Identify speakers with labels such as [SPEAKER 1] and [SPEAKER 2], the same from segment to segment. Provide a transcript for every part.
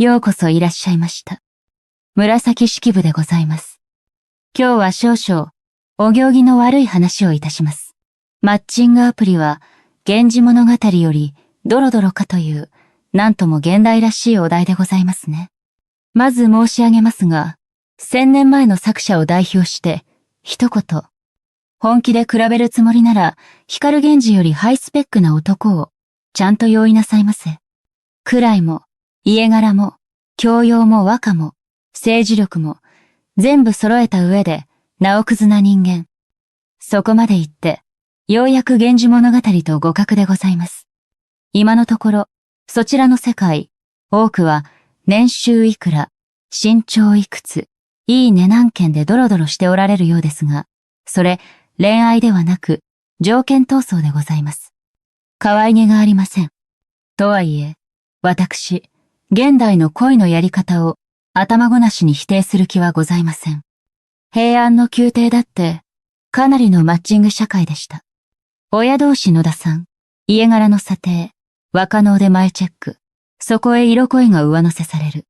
[SPEAKER 1] ようこそいらっしゃいました。紫式部でございます。今日は少々、お行儀の悪い話をいたします。マッチングアプリは、源氏物語より、ドロドロかという、なんとも現代らしいお題でございますね。まず申し上げますが、1000年前の作者を代表して、一言、本気で比べるつもりなら、光源氏よりハイスペックな男を、ちゃんと用意なさいませ。位も、家柄も、教養も和歌も、政治力も、全部揃えた上で、名をくずな人間。そこまで言って、ようやく源氏物語と互角でございます。今のところ、そちらの世界、多くは、年収いくら、身長いくつ、いいね何件でドロドロしておられるようですが、それ、恋愛ではなく、条件闘争でございます。可愛げがありません。とはいえ、私、現代の恋のやり方を頭ごなしに否定する気はございません。平安の宮廷だって、かなりのマッチング社会でした。親同士野田さん、家柄の査定、若能で前チェック、そこへ色恋が上乗せされる。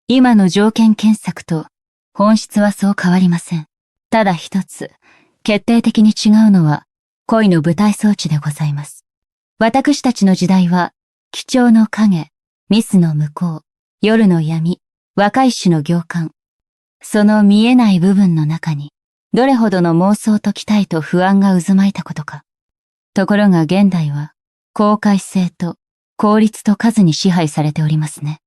[SPEAKER 1] 今の条件検索と本質はそう変わりません。ただ一つ、決定的に違うのは恋の舞台装置でございます。私たちの時代は、貴重の影、ミスの向こう、夜の闇、若い種の行間。その見えない部分の中に、どれほどの妄想と期待と不安が渦巻いたことか。ところが現代は、公開性と効率と数に支配されておりますね。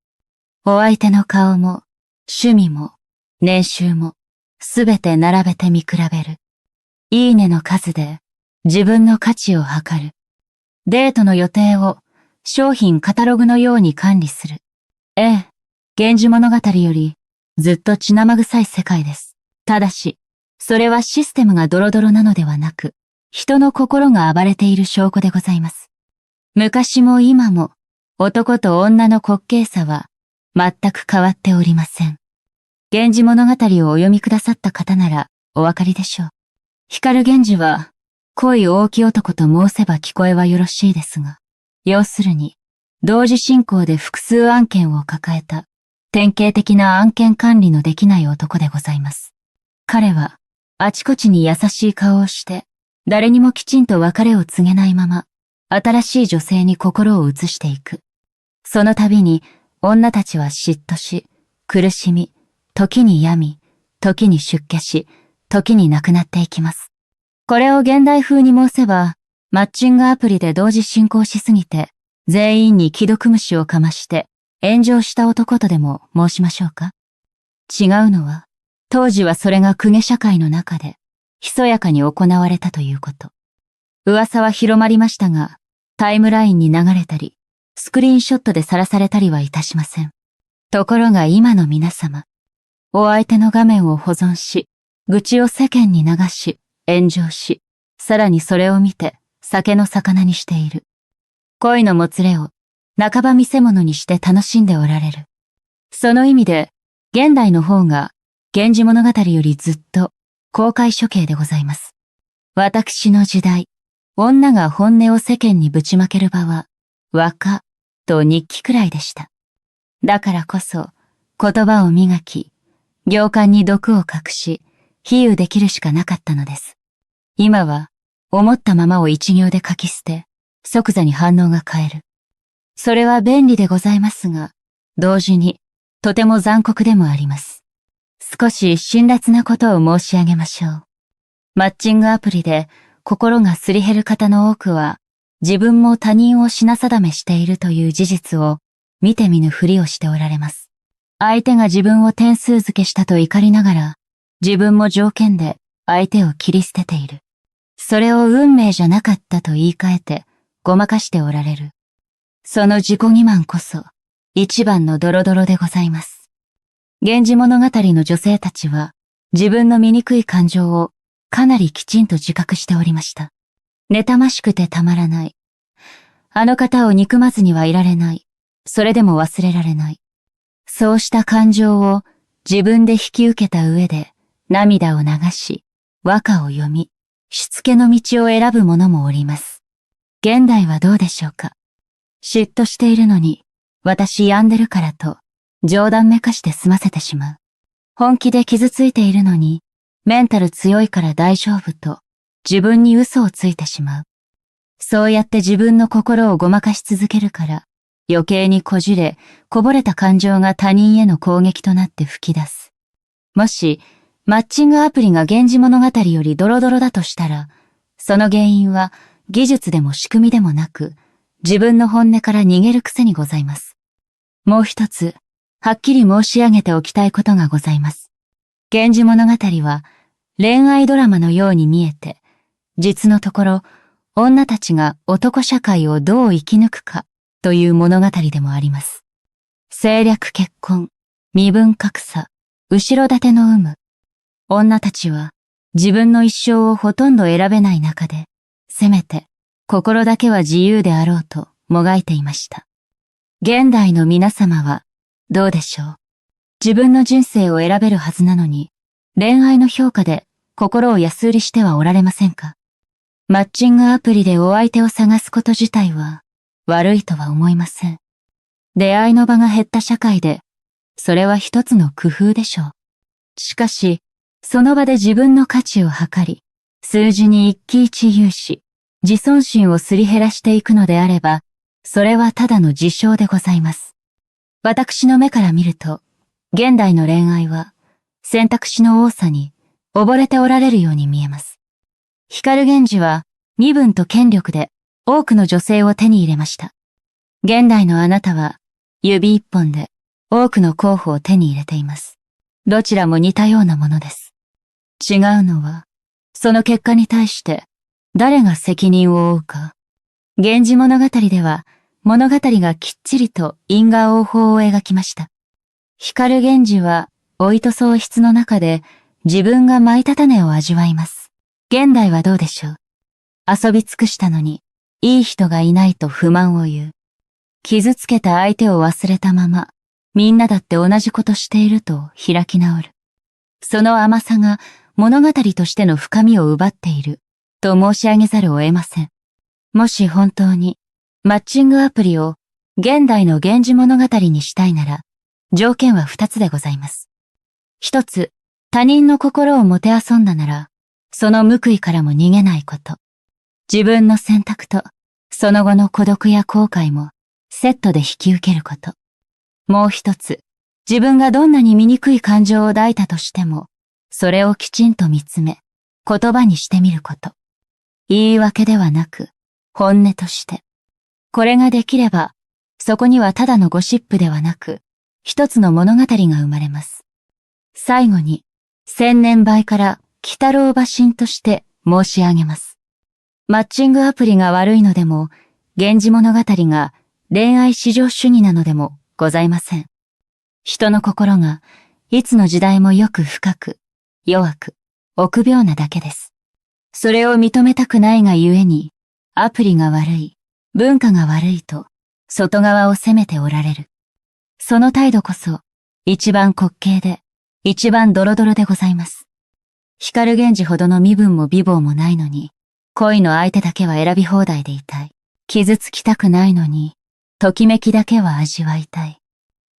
[SPEAKER 1] お相手の顔も、趣味も、年収も、すべて並べて見比べる。いいねの数で、自分の価値を測る。デートの予定を、商品カタログのように管理する。ええ、源氏物語より、ずっと血生臭い世界です。ただし、それはシステムがドロドロなのではなく、人の心が暴れている証拠でございます。昔も今も、男と女の滑稽さは、全く変わっておりません。源氏物語をお読みくださった方なら、お分かりでしょう。光源氏は、恋大き男と申せば聞こえはよろしいですが、要するに、同時進行で複数案件を抱えた、典型的な案件管理のできない男でございます。彼は、あちこちに優しい顔をして、誰にもきちんと別れを告げないまま、新しい女性に心を移していく。その度に、女たちは嫉妬し、苦しみ、時に病み、時に出家し、時に亡くなっていきます。これを現代風に申せば、マッチングアプリで同時進行しすぎて、全員に既読無視をかまして、炎上した男とでも申しましょうか。違うのは、当時はそれが公家社会の中で、ひそやかに行われたということ。噂は広まりましたが、タイムラインに流れたり、スクリーンショットで晒されたりはいたしません。ところが今の皆様、お相手の画面を保存し、愚痴を世間に流し、炎上し、さらにそれを見て、酒の魚にしている。恋のもつれを、半ば見せ物にして楽しんでおられる。その意味で、現代の方が、源氏物語よりずっと、公開処刑でございます。私の時代、女が本音を世間にぶちまける場は、和歌と日記くらいでした。だからこそ、言葉を磨き、行間に毒を隠し、比喩できるしかなかったのです。今は、思ったままを一行で書き捨て、即座に反応が変える。それは便利でございますが、同時に、とても残酷でもあります。少し辛辣なことを申し上げましょう。マッチングアプリで心がすり減る方の多くは、自分も他人を品定めしているという事実を見て見ぬふりをしておられます。相手が自分を点数付けしたと怒りながら、自分も条件で相手を切り捨てている。それを運命じゃなかったと言い換えて、ごまかしておられる。その自己欺瞞こそ、一番のドロドロでございます。源氏物語の女性たちは、自分の醜い感情をかなりきちんと自覚しておりました。妬ましくてたまらない。あの方を憎まずにはいられない。それでも忘れられない。そうした感情を自分で引き受けた上で涙を流し、和歌を読み、しつけの道を選ぶ者もおります。現代はどうでしょうか。嫉妬しているのに、私病んでるからと、冗談めかして済ませてしまう。本気で傷ついているのに、メンタル強いから大丈夫と、自分に嘘をついてしまう。そうやって自分の心をごまかし続けるから、余計にこじれ、こぼれた感情が他人への攻撃となって吹き出す。もし、マッチングアプリが源氏物語よりドロドロだとしたら、その原因は技術でも仕組みでもなく、自分の本音から逃げる癖にございます。もう一つ、はっきり申し上げておきたいことがございます。源氏物語は恋愛ドラマのように見えて、実のところ、女たちが男社会をどう生き抜くかという物語でもあります。政略結婚、身分格差、後ろ盾の有無。女たちは自分の一生をほとんど選べない中で、せめて心だけは自由であろうともがいていました。現代の皆様はどうでしょう。自分の人生を選べるはずなのに、恋愛の評価で心を安売りしてはおられませんか。マッチングアプリでお相手を探すこと自体は悪いとは思いません。出会いの場が減った社会で、それは一つの工夫でしょう。しかし、その場で自分の価値を測り、数字に一喜一憂し、自尊心をすり減らしていくのであれば、それはただの自傷でございます。私の目から見ると、現代の恋愛は、選択肢の多さに溺れておられるように見えます。光源氏は身分と権力で多くの女性を手に入れました。現代のあなたは指一本で多くの候補を手に入れています。どちらも似たようなものです。違うのは、その結果に対して誰が責任を負うか。源氏物語では物語がきっちりと因果応報を描きました。光源氏は老いと喪失の中で自分が蒔いた種を味わいます。現代はどうでしょう。遊び尽くしたのに、いい人がいないと不満を言う。傷つけた相手を忘れたまま、みんなだって同じことしていると開き直る。その甘さが物語としての深みを奪っている、と申し上げざるを得ません。もし本当に、マッチングアプリを現代の源氏物語にしたいなら、条件は二つでございます。一つ、他人の心をもてあそんだなら、その報いからも逃げないこと。自分の選択と、その後の孤独や後悔も、セットで引き受けること。もう一つ、自分がどんなに醜い感情を抱いたとしても、それをきちんと見つめ、言葉にしてみること。言い訳ではなく、本音として。これができれば、そこにはただのゴシップではなく、一つの物語が生まれます。最後に、千年倍から鬼太郎馬身として申し上げます。マッチングアプリが悪いのでも、源氏物語が恋愛至上主義なのでもございません。人の心がいつの時代もよく深く、弱く、臆病なだけです。それを認めたくないがゆえに、アプリが悪い、文化が悪いと、外側を責めておられる。その態度こそ、一番滑稽で、一番ドロドロでございます。光源氏ほどの身分も美貌もないのに、恋の相手だけは選び放題でいたい。傷つきたくないのに、ときめきだけは味わいたい。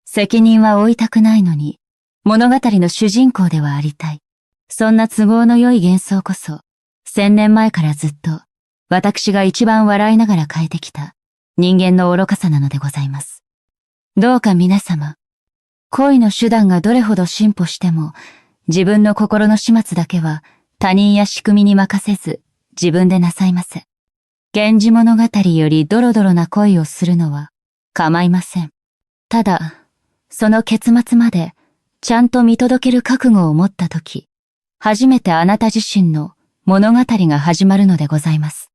[SPEAKER 1] 責任は負いたくないのに、物語の主人公ではありたい。そんな都合の良い幻想こそ、千年前からずっと、私が一番笑いながら変えてきた人間の愚かさなのでございます。どうか皆様、恋の手段がどれほど進歩しても、自分の心の始末だけは他人や仕組みに任せず自分でなさいませ。源氏物語よりドロドロな恋をするのは構いません。ただ、その結末までちゃんと見届ける覚悟を持ったとき、初めてあなた自身の物語が始まるのでございます。